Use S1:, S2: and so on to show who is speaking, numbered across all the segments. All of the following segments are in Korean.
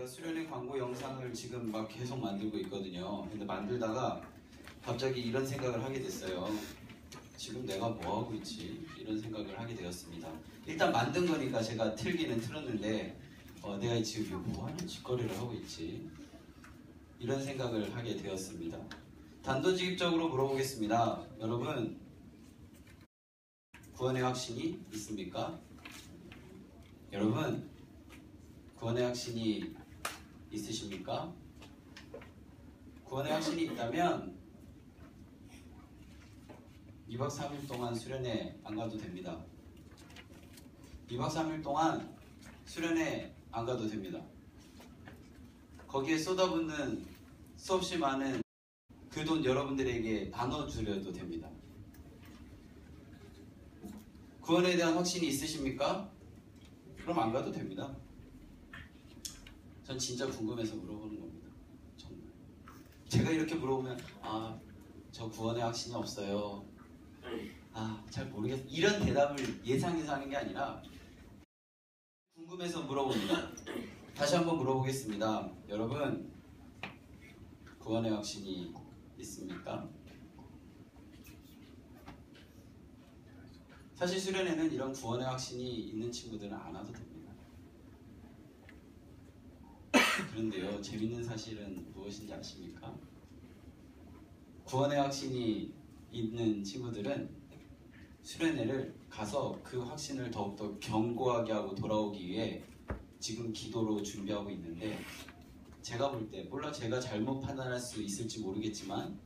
S1: 수련회 광고 영상을 지금 막 계속 만들고 있거든요. 근데 만들다가 갑자기 이런 생각을 하게 됐어요. 지금 내가 뭐 하고 있지? 이런 생각을 하게 되었습니다. 일단 만든 거니까 제가 틀기는 틀었는데 내가 지금 뭐 하는 짓거리를 하고 있지? 이런 생각을 하게 되었습니다. 단도직입적으로 물어보겠습니다. 여러분, 구원의 확신이 있습니까? 여러분, 구원의 확신이 있으십니까? 구원의 확신이 있다면 2박 3일 동안 수련회 안 가도 됩니다. 2박 3일 동안 수련회 안 가도 됩니다. 거기에 쏟아붓는 수없이 많은 그 돈 여러분들에게 나눠주려도 됩니다. 구원에 대한 확신이 있으십니까? 그럼 안 가도 됩니다. 전 진짜 궁금해서 물어보는 겁니다. 정말. 제가 이렇게 물어보면 저 구원의 확신이 없어요. 잘 모르겠어요. 이런 대답을 예상해서 하는 게 아니라 궁금해서 물어봅니다. 다시 한번 물어보겠습니다. 여러분, 구원의 확신이 있습니까? 사실 수련회는 이런 구원의 확신이 있는 친구들은 안 와도 됩니다. 그런데요, 재밌는 사실은 무엇인지 아십니까? 구원의 확신이 있는 친구들은 수련회를 가서 그 확신을 더욱더 견고하게 하고 돌아오기 위해 지금 기도로 준비하고 있는데, 제가 볼 때, 물론 제가 잘못 판단할 수 있을지 모르겠지만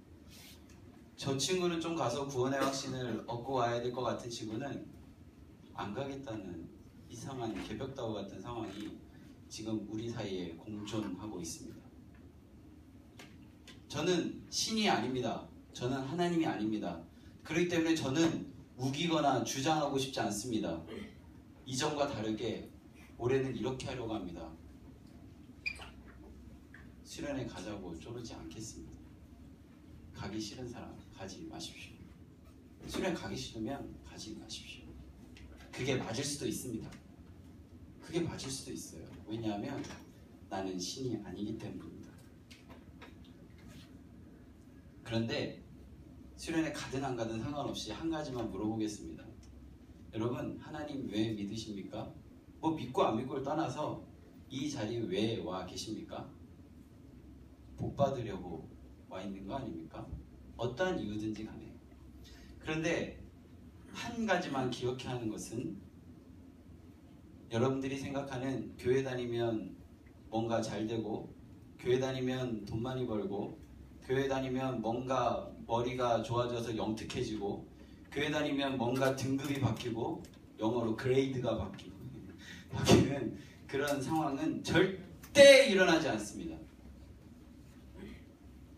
S1: 저 친구는 좀 가서 구원의 확신을 얻고 와야 될 것 같은 친구는 안 가겠다는 이상한 개벽다구 같은 상황이 지금 우리 사이에 공존하고 있습니다. 저는 신이 아닙니다. 저는 하나님이 아닙니다. 그렇기 때문에 저는 우기거나 주장하고 싶지 않습니다. 이전과 다르게 올해는 이렇게 하려고 합니다. 수련회 가자고 쪼르지 않겠습니다. 가기 싫은 사람 가지 마십시오. 수련회 가기 싫으면 가지 마십시오. 그게 맞을 수도 있습니다. 그게 맞을 수도 있어요. 왜냐하면 나는 신이 아니기 때문입니다. 그런데 수련회 가든 안 가든 상관없이 한 가지만 물어보겠습니다. 여러분, 하나님 왜 믿으십니까? 뭐 믿고 안 믿고를 떠나서 이 자리에 왜 와 계십니까? 복 받으려고 와 있는 거 아닙니까? 어떠한 이유든지 간에. 그런데 한 가지만 기억해야 하는 것은, 여러분들이 생각하는 교회 다니면 뭔가 잘 되고, 교회 다니면 돈 많이 벌고, 교회 다니면 뭔가 머리가 좋아져서 영특해지고, 교회 다니면 뭔가 등급이 바뀌고, 영어로 그레이드가 바뀌는 그런 상황은 절대 일어나지 않습니다.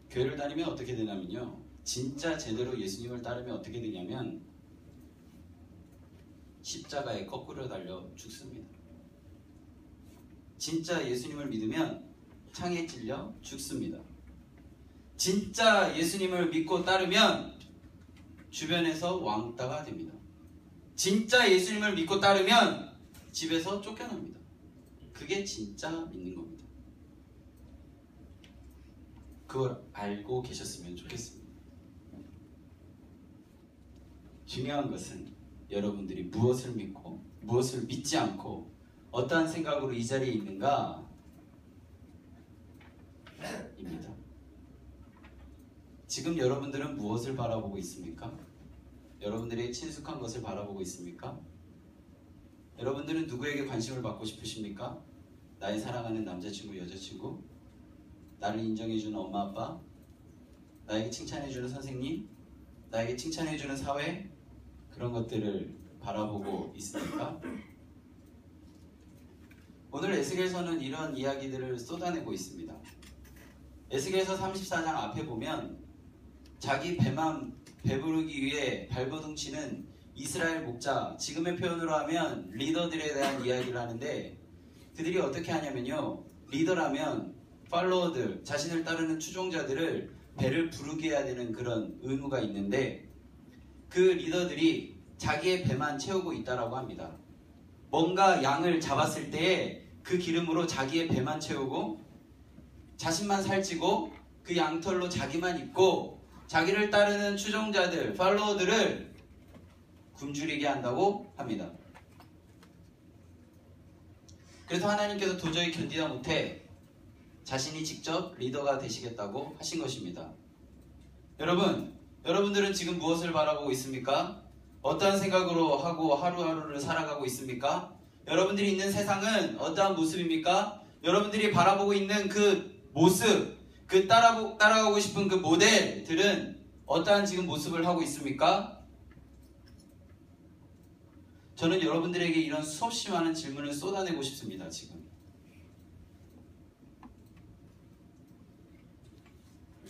S1: 교회를 다니면 어떻게 되냐면요, 진짜 제대로 예수님을 따르면 어떻게 되냐면 십자가에 거꾸로 달려 죽습니다. 진짜 예수님을 믿으면 창에 찔려 죽습니다. 진짜 예수님을 믿고 따르면 주변에서 왕따가 됩니다. 진짜 예수님을 믿고 따르면 집에서 쫓겨납니다. 그게 진짜 믿는 겁니다. 그걸 알고 계셨으면 좋겠습니다. 중요한 것은 여러분들이 무엇을 믿고 무엇을 믿지 않고 어떠한 생각으로 이 자리에 있는가 입니다. 지금 여러분들은 무엇을 바라보고 있습니까? 여러분들의 친숙한 것을 바라보고 있습니까? 여러분들은 누구에게 관심을 받고 싶으십니까? 나의 사랑하는 남자친구, 여자친구? 나를 인정해주는 엄마, 아빠? 나에게 칭찬해주는 선생님? 나에게 칭찬해주는 사회? 그런 것들을 바라보고 있습니까? 오늘 에스겔서는 이런 이야기들을 쏟아내고 있습니다. 에스겔서 34장 앞에 보면 자기 배만 배부르기 위해 발버둥 치는 이스라엘 목자, 지금의 표현으로 하면 리더들에 대한 이야기를 하는데, 그들이 어떻게 하냐면요, 리더라면 팔로워들, 자신을 따르는 추종자들을 배를 부르게 해야 되는 그런 의무가 있는데, 그 리더들이 자기의 배만 채우고 있다라고 합니다. 뭔가 양을 잡았을 때에 그 기름으로 자기의 배만 채우고 자신만 살찌고 그 양털로 자기만 입고 자기를 따르는 추종자들, 팔로워들을 굶주리게 한다고 합니다. 그래서 하나님께서 도저히 견디다 못해 자신이 직접 리더가 되시겠다고 하신 것입니다. 여러분들은 지금 무엇을 바라보고 있습니까? 어떠한 생각으로 하고 하루하루를 살아가고 있습니까? 여러분들이 있는 세상은 어떠한 모습입니까? 여러분들이 바라보고 있는 그 모습, 그 따라가고 싶은 그 모델들은 어떠한 지금 모습을 하고 있습니까? 저는 여러분들에게 이런 수없이 많은 질문을 쏟아내고 싶습니다. 지금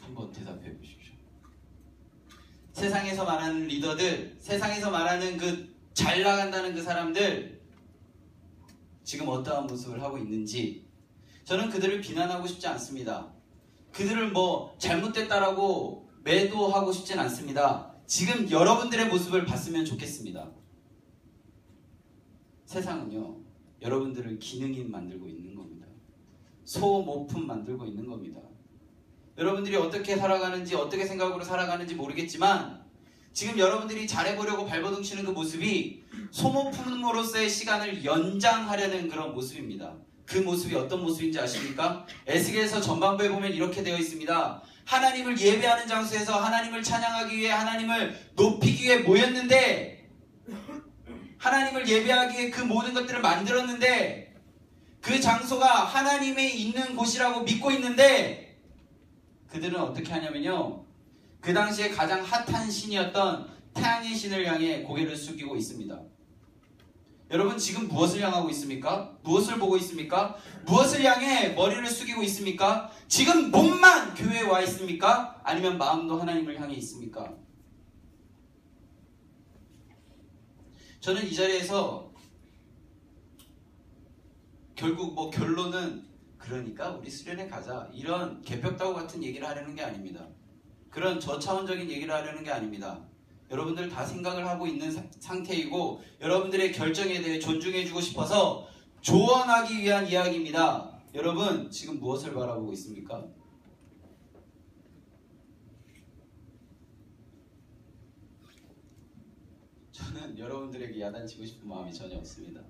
S1: 한번 대답해 보십시오. 세상에서 말하는 리더들, 세상에서 말하는 그 잘 나간다는 그 사람들, 지금 어떠한 모습을 하고 있는지 저는 그들을 비난하고 싶지 않습니다. 그들을 뭐 잘못됐다라고 매도하고 싶진 않습니다. 지금 여러분들의 모습을 봤으면 좋겠습니다. 세상은요, 여러분들을 기능인 만들고 있는 겁니다. 소모품 만들고 있는 겁니다. 여러분들이 어떻게 살아가는지, 어떻게 생각으로 살아가는지 모르겠지만 지금 여러분들이 잘해보려고 발버둥치는 그 모습이 소모품으로서의 시간을 연장하려는 그런 모습입니다. 그 모습이 어떤 모습인지 아십니까? 에스겔서 전반부에 보면 이렇게 되어 있습니다. 하나님을 예배하는 장소에서 하나님을 찬양하기 위해, 하나님을 높이기 위해 모였는데, 하나님을 예배하기 위해 그 모든 것들을 만들었는데, 그 장소가 하나님이 있는 곳이라고 믿고 있는데, 그들은 어떻게 하냐면요, 그 당시에 가장 핫한 신이었던 태양의 신을 향해 고개를 숙이고 있습니다. 여러분, 지금 무엇을 향하고 있습니까? 무엇을 보고 있습니까? 무엇을 향해 머리를 숙이고 있습니까? 지금 몸만 교회에 와 있습니까? 아니면 마음도 하나님을 향해 있습니까? 저는 이 자리에서 결국 결론은 그러니까 우리 수련회 가자, 이런 개벽다구 같은 얘기를 하려는 게 아닙니다. 그런 저차원적인 얘기를 하려는 게 아닙니다. 여러분들 다 생각을 하고 있는 상태이고 여러분들의 결정에 대해 존중해주고 싶어서 조언하기 위한 이야기입니다. 여러분, 지금 무엇을 바라보고 있습니까? 저는 여러분들에게 야단치고 싶은 마음이 전혀 없습니다.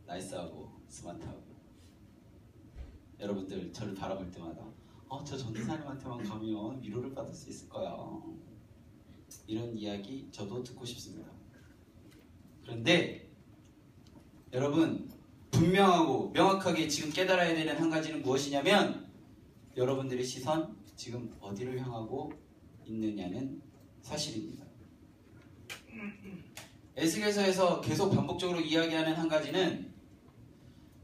S1: 나이스하고 스마트하고, 여러분들 저를 바라볼 때마다 저 전도사님한테만 가면 위로를 받을 수 있을 거야, 이런 이야기 저도 듣고 싶습니다. 그런데 여러분, 분명하고 명확하게 지금 깨달아야 되는 한 가지는 무엇이냐면, 여러분들의 시선 지금 어디를 향하고 있느냐는 사실입니다. 에스겔서에서 계속 반복적으로 이야기하는 한 가지는,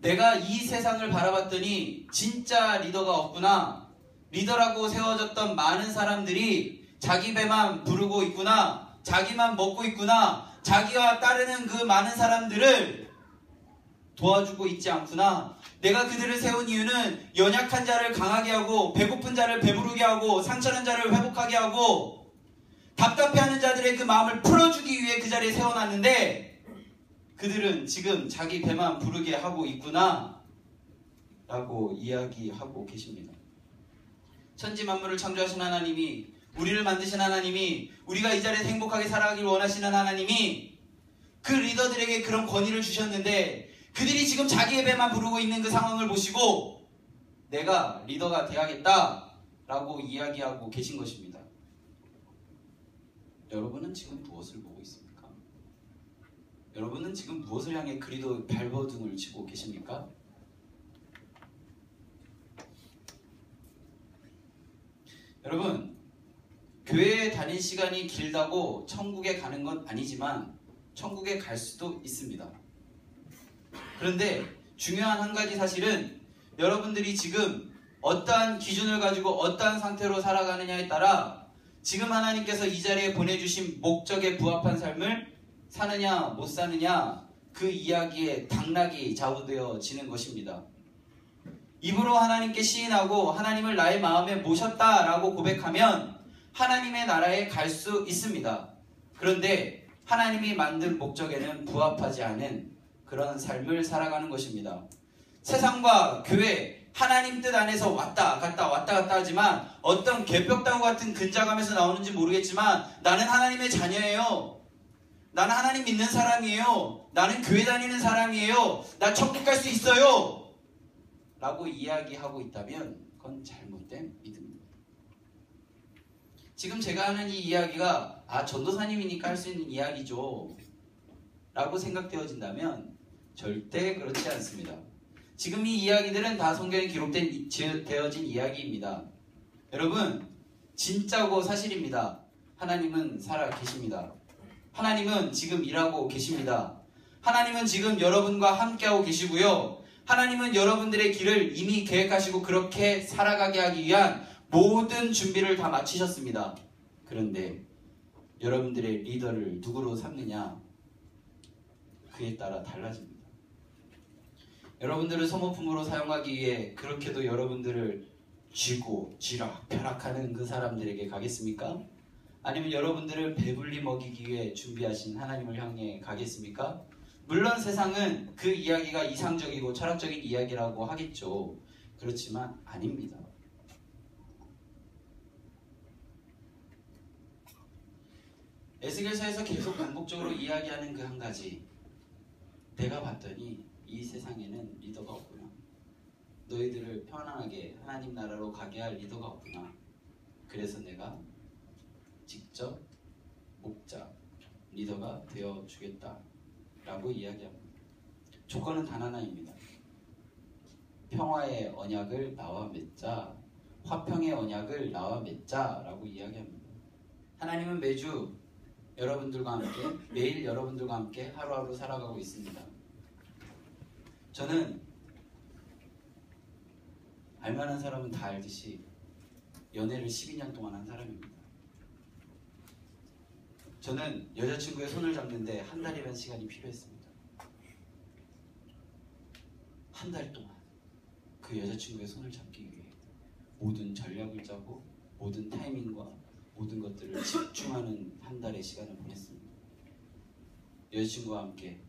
S1: 내가 이 세상을 바라봤더니 진짜 리더가 없구나, 리더라고 세워졌던 많은 사람들이 자기 배만 부르고 있구나, 자기만 먹고 있구나, 자기와 따르는 그 많은 사람들을 도와주고 있지 않구나. 내가 그들을 세운 이유는 연약한 자를 강하게 하고, 배고픈 자를 배부르게 하고, 상처난 자를 회복하게 하고, 답답해하는 자들의 그 마음을 풀어주기 위해 그 자리에 세워놨는데, 그들은 지금 자기 배만 부르게 하고 있구나 라고 이야기하고 계십니다. 천지 만물을 창조하신 하나님이, 우리를 만드신 하나님이, 우리가 이 자리에서 행복하게 살아가길 원하시는 하나님이 그 리더들에게 그런 권위를 주셨는데, 그들이 지금 자기의 배만 부르고 있는 그 상황을 보시고 내가 리더가 돼야겠다 라고 이야기하고 계신 것입니다. 여러분은 지금 무엇을 보고 있습니까? 여러분은 지금 무엇을 향해 그리도 발버둥을 치고 계십니까? 여러분, 교회에 다닐 시간이 길다고 천국에 가는 건 아니지만 천국에 갈 수도 있습니다. 그런데 중요한 한 가지 사실은, 여러분들이 지금 어떠한 기준을 가지고 어떠한 상태로 살아가느냐에 따라 지금 하나님께서 이 자리에 보내주신 목적에 부합한 삶을 사느냐 못 사느냐, 그 이야기에 당락이 좌우되어지는 것입니다. 입으로 하나님께 시인하고 하나님을 나의 마음에 모셨다라고 고백하면 하나님의 나라에 갈 수 있습니다. 그런데 하나님이 만든 목적에는 부합하지 않은 그런 삶을 살아가는 것입니다. 세상과 교회, 하나님 뜻 안에서 왔다 갔다 하지만 어떤 개벽다구 같은 근자감에서 나오는지 모르겠지만 나는 하나님의 자녀예요. 나는 하나님 믿는 사람이에요. 나는 교회 다니는 사람이에요. 나 천국 갈 수 있어요. 라고 이야기하고 있다면 그건 잘못된 믿음입니다. 지금 제가 하는 이 이야기가 전도사님이니까 할 수 있는 이야기죠 라고 생각되어진다면 절대 그렇지 않습니다. 지금 이 이야기들은 다 성경에 되어진 이야기입니다. 여러분, 진짜고 사실입니다. 하나님은 살아 계십니다. 하나님은 지금 일하고 계십니다. 하나님은 지금 여러분과 함께하고 계시고요. 하나님은 여러분들의 길을 이미 계획하시고 그렇게 살아가게 하기 위한 모든 준비를 다 마치셨습니다. 그런데 여러분들의 리더를 누구로 삼느냐, 그에 따라 달라집니다. 여러분들을 소모품으로 사용하기 위해 그렇게도 여러분들을 쥐고 쥐락펴락하는 그 사람들에게 가겠습니까? 아니면 여러분들을 배불리 먹이기 위해 준비하신 하나님을 향해 가겠습니까? 물론 세상은 그 이야기가 이상적이고 철학적인 이야기라고 하겠죠. 그렇지만 아닙니다. 에스겔서에서 계속 반복적으로 이야기하는 그 한 가지, 내가 봤더니 이 세상에는 리더가 없구나. 너희들을 편안하게 하나님 나라로 가게 할 리더가 없구나. 그래서 내가 직접 목자, 리더가 되어주겠다 라고 이야기합니다. 조건은 단 하나입니다. 평화의 언약을 나와 맺자, 화평의 언약을 나와 맺자 라고 이야기합니다. 하나님은 매주 여러분들과 함께, 매일 여러분들과 함께 하루하루 살아가고 있습니다. 저는 알만한 사람은 다 알듯이 연애를 12년 동안 한 사람입니다. 저는 여자친구의 손을 잡는데 한 달이라는 시간이 필요했습니다. 한 달 동안 그 여자친구의 손을 잡기 위해 모든 전략을 짜고 모든 타이밍과 모든 것들을 집중하는 한 달의 시간을 보냈습니다. 여자친구와 함께,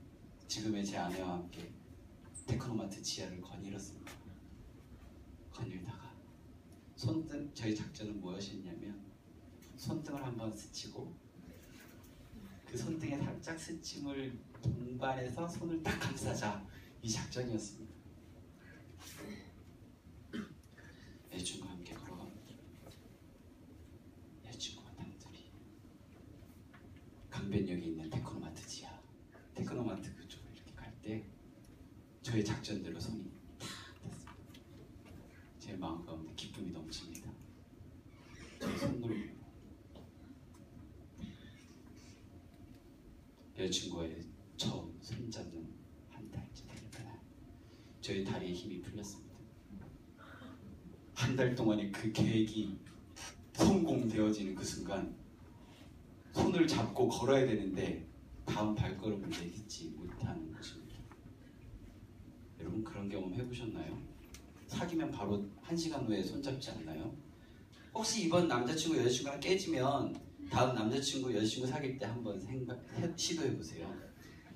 S1: 지금의 제 아내와 함께 테크노마트 지하를 거닐었습니다. 거닐다가 저희 작전은 무엇이었냐면 손등을 한번 스치고 그 손등에 살짝 스침을 동반해서 손을 딱 감싸자, 이 작전이었습니다. 여자친구와 함께 걸어갑니다. 여자친구와 단둘이 강변역에 있는 테크노마트 지하, 테크노마트 그쪽으로 이렇게 갈 때 저의 작전대로 손이 탁 닿습니다. 제 마음 가운데 기쁨이 넘칩니다. 저의 손을 여자친구와의 처음 손잡는 한 달째 되는 그날, 저의 다리에 힘이 풀렸습니다. 한 달 동안의 그 계획이 성공되어지는 그 순간 손을 잡고 걸어야 되는데 다음 발걸음을 내딛지 못하는 것입니다. 여러분, 그런 경험 해보셨나요? 사귀면 바로 1시간 후에 손잡지 않나요? 혹시 이번 남자친구 여자친구랑 깨지면 다음 남자친구 여자친구 사귈 때 한번 시도해보세요.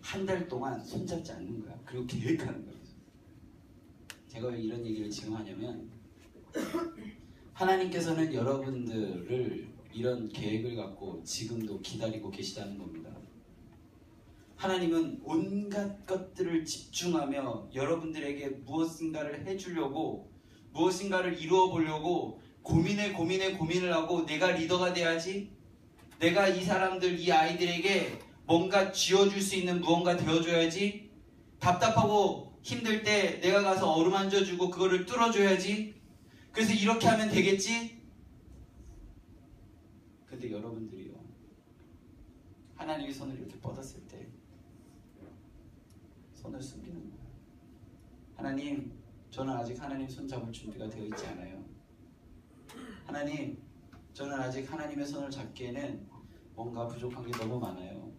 S1: 한 달 동안 손잡지 않는 거야. 그리고 계획하는 거예요. 제가 왜 이런 얘기를 지금 하냐면 하나님께서는 여러분들을 이런 계획을 갖고 지금도 기다리고 계시다는 겁니다. 하나님은 온갖 것들을 집중하며 여러분들에게 무엇인가를 해주려고, 무엇인가를 이루어 보려고 고민을 하고, 내가 리더가 돼야지, 내가 이 사람들, 이 아이들에게 뭔가 쥐어줄 수 있는 무언가 되어줘야지, 답답하고 힘들 때 내가 가서 어루만져주고 그거를 뚫어줘야지, 그래서 이렇게 하면 되겠지. 근데 여러분들이요, 하나님의 손을 이렇게 뻗었을 때 손을 숨기는 거예요. 하나님, 저는 아직 하나님 손 잡을 준비가 되어 있지 않아요. 하나님, 저는 아직 하나님의 손을 잡기에는 뭔가 부족한 게 너무 많아요.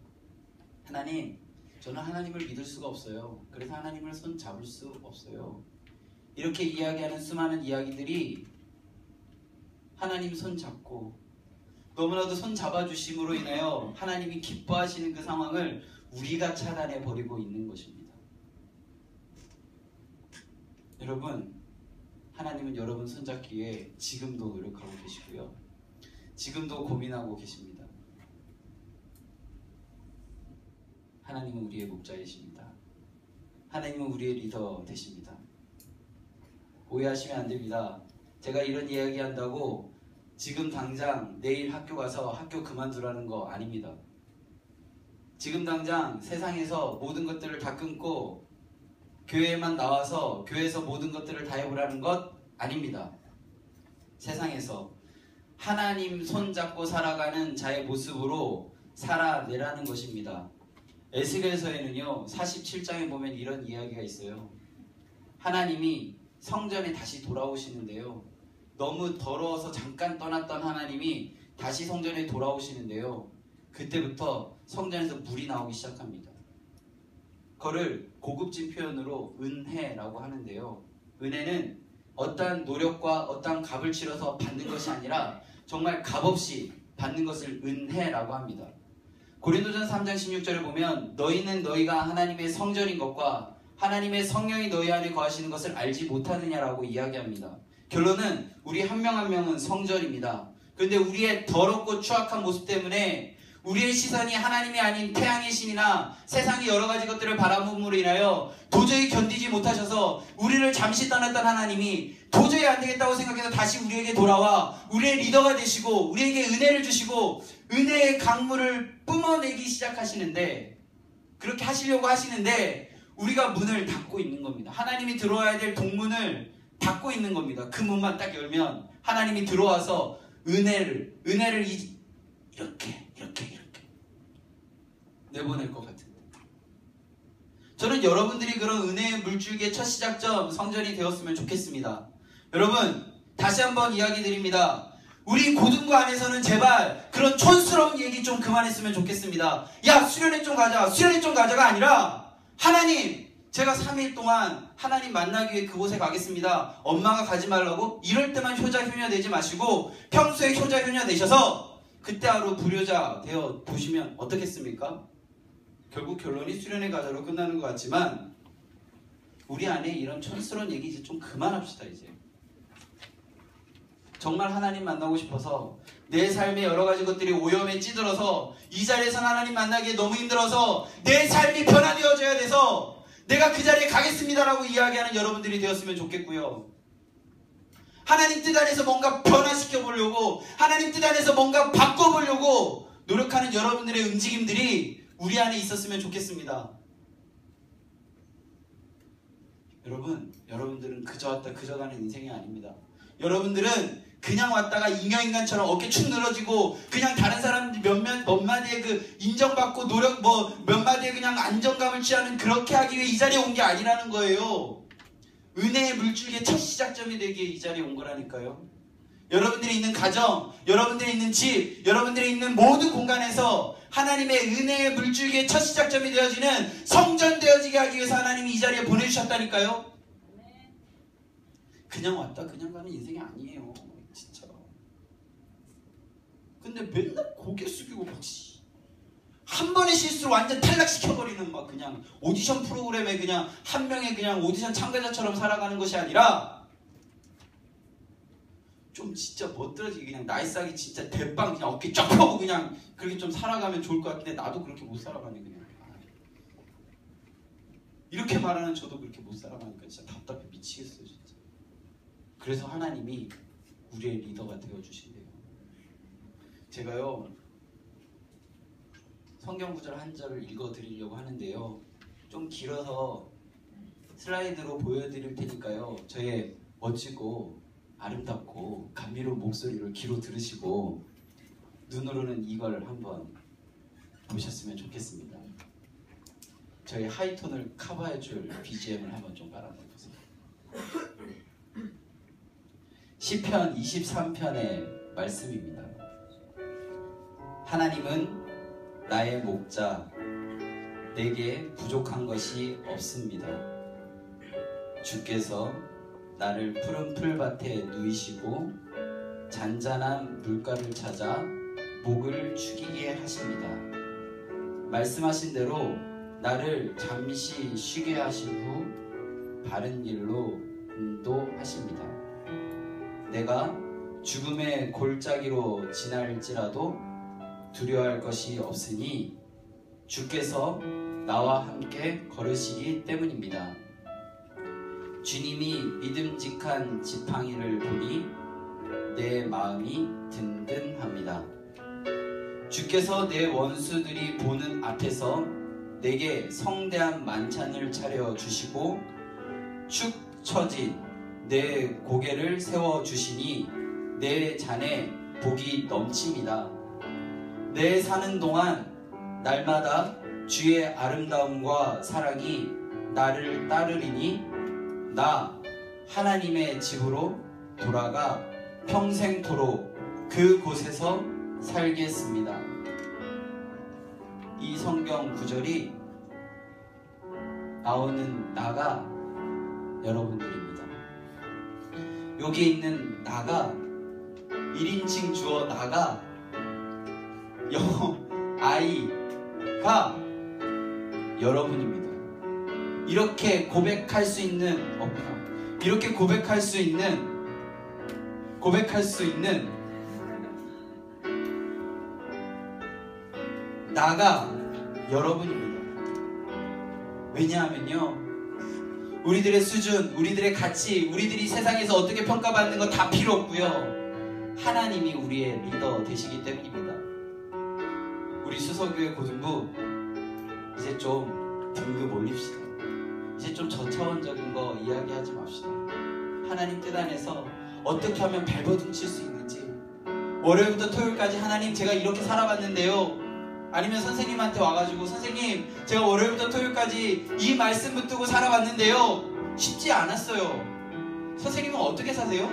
S1: 하나님, 저는 하나님을 믿을 수가 없어요. 그래서 하나님을 손 잡을 수 없어요. 이렇게 이야기하는 수많은 이야기들이 하나님 손 잡고 너무나도 손 잡아주심으로 인하여 하나님이 기뻐하시는 그 상황을 우리가 차단해 버리고 있는 것입니다. 여러분, 하나님은 여러분 손잡기 위해 지금도 노력하고 계시고요. 지금도 고민하고 계십니다. 하나님은 우리의 목자이십니다. 하나님은 우리의 리더 되십니다. 오해하시면 안 됩니다. 제가 이런 이야기 한다고 지금 당장 내일 학교 가서 학교 그만두라는 거 아닙니다. 지금 당장 세상에서 모든 것들을 다 끊고 교회에만 나와서 교회에서 모든 것들을 다 해보라는 것 아닙니다. 세상에서 하나님 손잡고 살아가는 자의 모습으로 살아내라는 것입니다. 에스겔서에는요 47장에 보면 이런 이야기가 있어요. 하나님이 성전에 다시 돌아오시는데요, 너무 더러워서 잠깐 떠났던 하나님이 다시 성전에 돌아오시는데요, 그때부터 성전에서 물이 나오기 시작합니다. 그거를 고급진 표현으로 은혜라고 하는데요, 은혜는 어떠한 노력과 어떠한 값을 치러서 받는 것이 아니라 정말 값없이 받는 것을 은혜라고 합니다. 고린도전서 3장 16절에 보면 너희는 너희가 하나님의 성전인 것과 하나님의 성령이 너희 안에 거하시는 것을 알지 못하느냐라고 이야기합니다. 결론은 우리 한 명 한 명은 성전입니다. 그런데 우리의 더럽고 추악한 모습 때문에 우리의 시선이 하나님이 아닌 태양의 신이나 세상의 여러 가지 것들을 바라봄으로 인하여 도저히 견디지 못하셔서 우리를 잠시 떠났던 하나님이 도저히 안 되겠다고 생각해서 다시 우리에게 돌아와 우리의 리더가 되시고 우리에게 은혜를 주시고 은혜의 강물을 뿜어내기 시작하시는데, 그렇게 하시려고 하시는데 우리가 문을 닫고 있는 겁니다. 하나님이 들어와야 될 동문을 닫고 있는 겁니다. 그 문만 딱 열면 하나님이 들어와서 은혜를 이렇게 내보낼 것 같은데, 저는 여러분들이 그런 은혜의 물줄기의 첫 시작점 성전이 되었으면 좋겠습니다. 여러분, 다시 한번 이야기 드립니다. 우리 고등부 안에서는 제발 그런 촌스러운 얘기 좀 그만했으면 좋겠습니다. 야, 수련회 좀 가자가 아니라, 하나님, 제가 3일 동안 하나님 만나기 위해 그곳에 가겠습니다. 엄마가 가지 말라고? 이럴 때만 효자 효녀 되지 마시고 평소에 효자 효녀 되셔서 그때 하루 불효자 되어 보시면 어떻겠습니까? 결국 결론이 수련회 가자로 끝나는 것 같지만 우리 안에 이런 촌스러운 얘기 이제 좀 그만합시다. 이제 정말 하나님 만나고 싶어서 내 삶의 여러 가지 것들이 오염에 찌들어서 이 자리에서 하나님 만나기에 너무 힘들어서 내 삶이 변화되어져야 돼서 내가 그 자리에 가겠습니다라고 이야기하는 여러분들이 되었으면 좋겠고요. 하나님 뜻 안에서 뭔가 변화시켜 보려고, 하나님 뜻 안에서 뭔가 바꿔보려고 노력하는 여러분들의 움직임들이 우리 안에 있었으면 좋겠습니다. 여러분들은 그저 왔다 그저 가는 인생이 아닙니다. 여러분들은 그냥 왔다가 잉여인간처럼 어깨 축 늘어지고 그냥 다른 사람들 몇 마디에 그 인정받고 노력 몇 마디에 그냥 안정감을 취하는, 그렇게 하기 위해 이 자리에 온 게 아니라는 거예요. 은혜의 물줄기의 첫 시작점이 되기에 이 자리에 온 거라니까요. 여러분들이 있는 가정, 여러분들이 있는 집, 여러분들이 있는 모든 공간에서 하나님의 은혜의 물줄기의 첫 시작점이 되어지는 성전 되어지게 하기 위해서 하나님이 이 자리에 보내주셨다니까요. 그냥 왔다 그냥 가는 인생이 아니에요. 진짜. 근데 맨날 고개 숙이고 막 한 번의 실수로 완전 탈락시켜버리는 막 그냥 오디션 프로그램에 그냥 한 명의 그냥 오디션 참가자처럼 살아가는 것이 아니라 좀 진짜 멋들어지게 그냥 나이스하게 진짜 대빵 그냥 어깨 쫙 펴고 그냥 그렇게 좀 살아가면 좋을 것 같은데 나도 그렇게 못 살아가네. 그냥 이렇게 말하는 저도 그렇게 못 살아가니까 진짜 답답해 미치겠어요 진짜. 그래서 하나님이 우리의 리더가 되어주신대요. 제가요 성경 구절 한 절을 읽어드리려고 하는데요, 좀 길어서 슬라이드로 보여드릴 테니까요, 저의 멋지고 아름답고 감미로운 목소리를 귀로 들으시고 눈으로는 이걸 한번 보셨으면 좋겠습니다. 저희 하이톤을 커버해줄 BGM을 한번 좀 깔아놓으세요. 시편 23편의 말씀입니다. 하나님은 나의 목자, 내게 부족한 것이 없습니다. 주께서 나를 푸른 풀밭에 누이시고 잔잔한 물가를 찾아 목을 축이게 하십니다. 말씀하신 대로 나를 잠시 쉬게 하신 후 바른 길로 내가 죽음의 골짜기로 지날지라도 두려워할 것이 없으니 주께서 나와 함께 걸으시기 때문입니다. 주님이 믿음직한 지팡이를 보니 내 마음이 든든합니다. 주께서 내 원수들이 보는 앞에서 내게 성대한 만찬을 차려주시고 축 처진 내 고개를 세워주시니 내 잔에 복이 넘칩니다. 내 사는 동안 날마다 주의 아름다움과 사랑이 나를 따르리니 나 하나님의 집으로 돌아가 평생토록 그곳에서 살겠습니다. 이 성경 구절이 나오는 나가 여러분들입니다. 여기 있는 나가 1인칭 주어 나가 영어 I가 여러분입니다. 이렇게 고백할 수 있는 이렇게 고백할 수 있는 나가 여러분입니다. 왜냐하면요, 우리들의 수준, 우리들의 가치, 우리들이 세상에서 어떻게 평가받는 거 다 필요 없고요, 하나님이 우리의 리더 되시기 때문입니다. 우리 수서교회 고등부 이제 좀 등급 올립시다. 이제 좀 저차원적인 거 이야기하지 맙시다. 하나님 뜻 안에서 어떻게 하면 발버둥칠 수 있는지, 월요일부터 토요일까지 하나님 제가 이렇게 살아봤는데요, 아니면 선생님한테 와가지고 선생님 제가 월요일부터 토요일까지 이 말씀 붙들고 살아봤는데요 쉽지 않았어요. 선생님은 어떻게 사세요?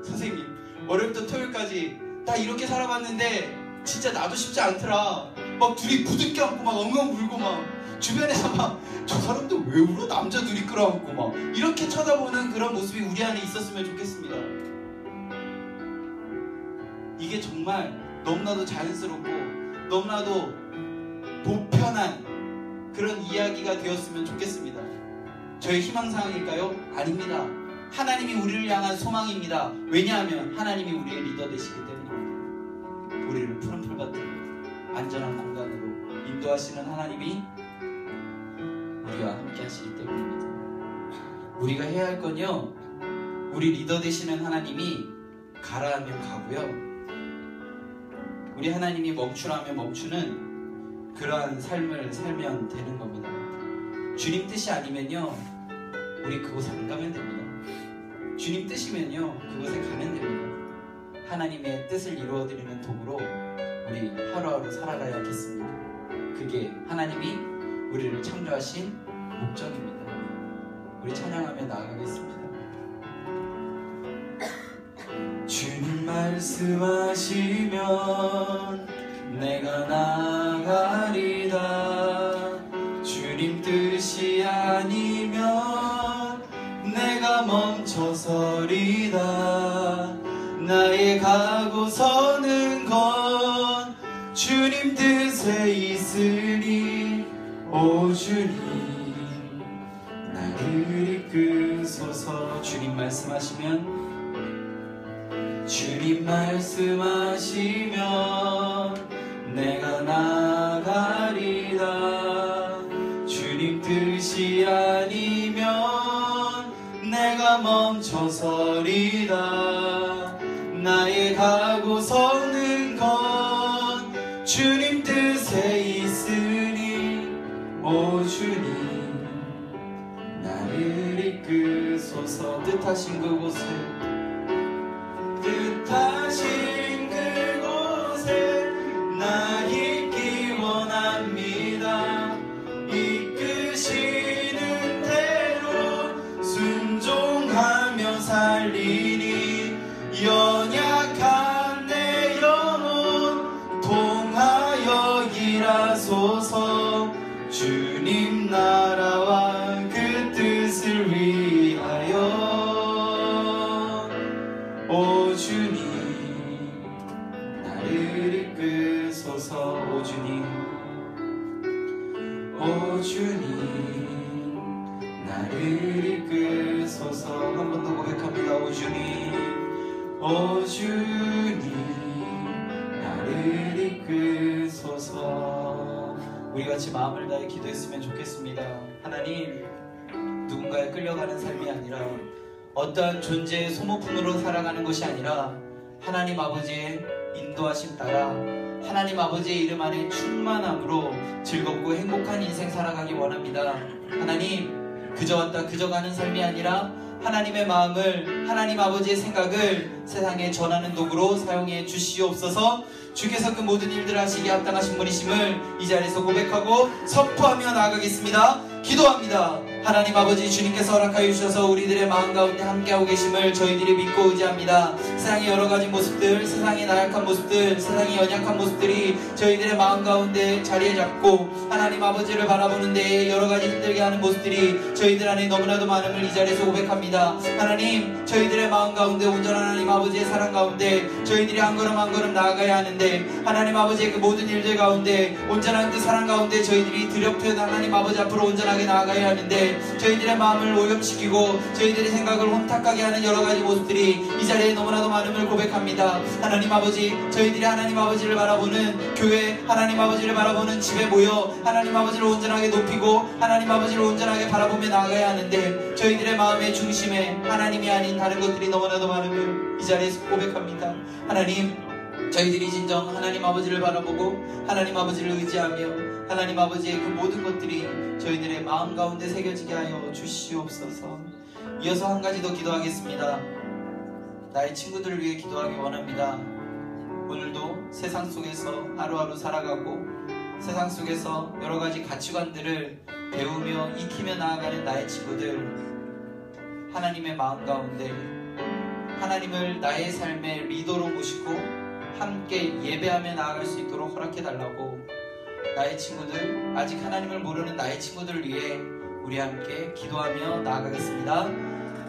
S1: 선생님 월요일부터 토요일까지 나 이렇게 살아봤는데 진짜 나도 쉽지 않더라. 막 둘이 부둥켜 안고 막 엉엉 울고 막 주변에서 막 저 사람들 왜 울어? 남자 둘이 끌어안고 막 이렇게 쳐다보는 그런 모습이 우리 안에 있었으면 좋겠습니다. 이게 정말 너무나도 자연스럽고 너무나도 보편한 그런 이야기가 되었으면 좋겠습니다. 저의 희망사항일까요? 아닙니다. 하나님이 우리를 향한 소망입니다. 왜냐하면 하나님이 우리의 리더 되시기 때문입니다. 우리를 푸른 풀밭으로 안전한 공간으로 인도하시는 하나님이 우리와 함께 하시기 때문입니다. 우리가 해야 할 건요, 우리 리더 되시는 하나님이 가라 하면 가고요, 우리 하나님이 멈추라 하면 멈추는 그러한 삶을 살면 되는 겁니다. 주님 뜻이 아니면요 우리 그곳에 안 가면 됩니다. 주님 뜻이면요 그곳에 가면 됩니다. 하나님의 뜻을 이루어드리는 도구로 우리 하루하루 살아가야겠습니다. 그게 하나님이 우리를 창조하신 목적입니다. 우리 찬양하며 나아가겠습니다. 주님 말씀하시면 내가 나가리다. 주님 뜻이 아니면 내가 멈춰서리다. 나의 가고 서는 건 주님 뜻에 있으니 오 주님 나를 이끄소서. 주님 말씀하시면 주님 말씀하시면 내가 나가리다. 주님 뜻이 아니면 내가 멈춰서리다. 나의 가고 서는 건 주님 뜻에 있으니 오 주님 나를 이끄소서. 뜻하신 그곳에 뜻하신 그곳에 나 있기 원합니다. 이끄시는 대로 순종하며 살리니 연약한 내 영혼 통하여 일하소서. 주님 나라와 그 뜻을 위하여 오 주님 나를 이끄소서. 오 주님 오 주님 나를 이끄소서. 한 번 더 고백합니다. 오 주님 오 주님 나를 이끄소서. 우리 같이 마음을 다해 기도했으면 좋겠습니다. 하나님, 누군가에 끌려가는 삶이 아니라 어떠한 존재의 소모품으로 살아가는 것이 아니라 하나님 아버지의 인도하심 따라 하나님 아버지의 이름 안에 충만함으로 즐겁고 행복한 인생 살아가기 원합니다. 하나님, 그저 왔다 그저 가는 삶이 아니라 하나님의 마음을, 하나님 아버지의 생각을 세상에 전하는 도구로 사용해 주시옵소서. 주께서 그 모든 일들을 하시기에 합당하신 분이심을 이 자리에서 고백하고 선포하며 나아가겠습니다. 기도합니다. 하나님 아버지, 주님께서 허락하여 주셔서 우리들의 마음 가운데 함께하고 계심을 저희들이 믿고 의지합니다. 세상의 여러가지 모습들, 세상의 나약한 모습들, 세상의 연약한 모습들이 저희들의 마음 가운데 자리에 잡고 하나님 아버지를 바라보는 데에 여러가지 힘들게 하는 모습들이 저희들 안에 너무나도 많음을 이 자리에서 고백합니다. 하나님, 저희들의 마음 가운데 온전한 하나님 아버지의 사랑 가운데 저희들이 한 걸음 한 걸음 나아가야 하는데, 하나님 아버지의 그 모든 일들 가운데 온전한 그 사랑 가운데 저희들이 드럽듯 하나님 아버지 앞으로 온전하게 나아가야 하는데, 저희들의 마음을 오염시키고 저희들의 생각을 혼탁하게 하는 여러가지 모습들이 이 자리에 너무나도 많음을 고백합니다. 하나님 아버지, 저희들이 하나님 아버지를 바라보는 교회, 하나님 아버지를 바라보는 집에 모여 하나님 아버지를 온전하게 높이고 하나님 아버지를 온전하게 바라보며 나아가야 하는데, 저희들의 마음의 중심에 하나님이 아닌 다른 것들이 너무나도 많음을 이 자리에서 고백합니다. 하나님, 저희들이 진정 하나님 아버지를 바라보고 하나님 아버지를 의지하며 하나님 아버지의 그 모든 것들이 저희들의 마음 가운데 새겨지게 하여 주시옵소서. 이어서 한 가지 더 기도하겠습니다. 나의 친구들을 위해 기도하기 원합니다. 오늘도 세상 속에서 하루하루 살아가고 세상 속에서 여러 가지 가치관들을 배우며 익히며 나아가는 나의 친구들, 하나님의 마음 가운데 하나님을 나의 삶의 리더로 모시고 함께 예배하며 나아갈 수 있도록 허락해달라고, 나의 친구들, 아직 하나님을 모르는 나의 친구들을 위해 우리 함께 기도하며 나아가겠습니다.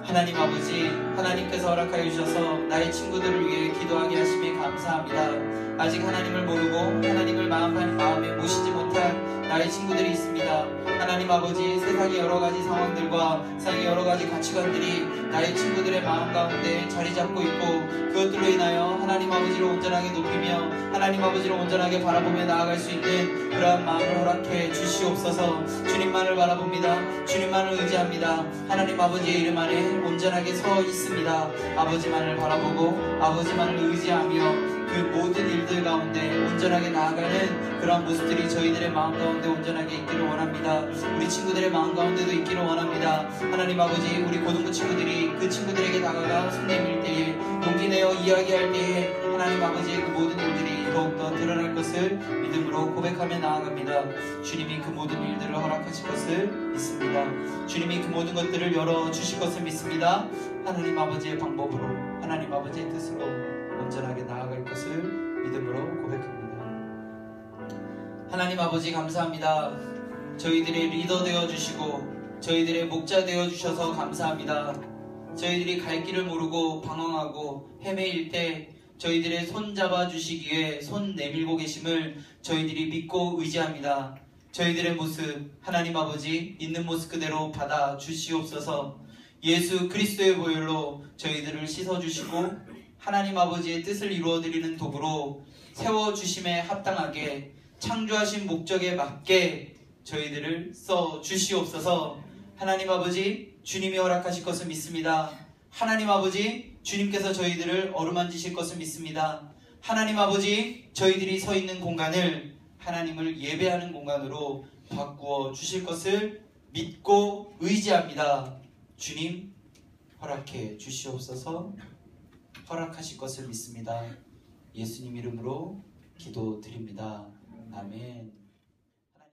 S1: 하나님 아버지, 하나님께서 허락하여 주셔서 나의 친구들을 위해 기도하게 하심에 감사합니다. 아직 하나님을 모르고 하나님을 마음에 모시지 못한 나의 친구들이 있습니다. 하나님 아버지, 세상의 여러가지 상황들과 세상의 여러가지 가치관들이 나의 친구들의 마음 가운데 자리 잡고 있고, 그것들로 인하여 하나님 아버지를 온전하게 높이며 하나님 아버지를 온전하게 바라보며 나아갈 수 있는 그러한 마음을 허락해 주시옵소서. 주님만을 바라봅니다. 주님만을 의지합니다. 하나님 아버지의 이름 안에 온전하게 서 있습니다. 아버지만을 바라보고 아버지만을 의지하며 그 모든 일들 가운데 온전하게 나아가는 그런 모습들이 저희들의 마음 가운데 온전하게 있기를 원합니다. 우리 친구들의 마음 가운데도 있기를 원합니다. 하나님 아버지, 우리 고등부 친구들이 그 친구들에게 다가가 손 내밀 때에, 용기 내어 이야기할 때에 하나님 아버지의 그 모든 일들이 더욱더 드러날 것을 믿음으로 고백하며 나아갑니다. 주님이 그 모든 일들을 허락하실 것을 믿습니다. 주님이 그 모든 것들을 열어주실 것을 믿습니다. 하나님 아버지의 방법으로, 하나님 아버지의 뜻으로 온전하게 나아갈 것을 믿음으로 고백합니다. 하나님 아버지, 감사합니다. 저희들의 리더 되어주시고 저희들의 목자 되어주셔서 감사합니다. 저희들이 갈 길을 모르고 방황하고 헤매일 때 저희들의 손 잡아주시기에 손 내밀고 계심을 저희들이 믿고 의지합니다. 저희들의 모습, 하나님 아버지, 있는 모습 그대로 받아 주시옵소서. 예수 그리스도의 보혈로 저희들을 씻어주시고 하나님 아버지의 뜻을 이루어드리는 도구로 세워주심에 합당하게 창조하신 목적에 맞게 저희들을 써주시옵소서. 하나님 아버지, 주님이 허락하실 것을 믿습니다. 하나님 아버지, 주님께서 저희들을 어루만지실 것을 믿습니다. 하나님 아버지, 저희들이 서 있는 공간을 하나님을 예배하는 공간으로 바꾸어 주실 것을 믿고 의지합니다. 주님, 허락해 주시옵소서. 허락하실 것을 믿습니다. 예수님 이름으로 기도드립니다. 아멘.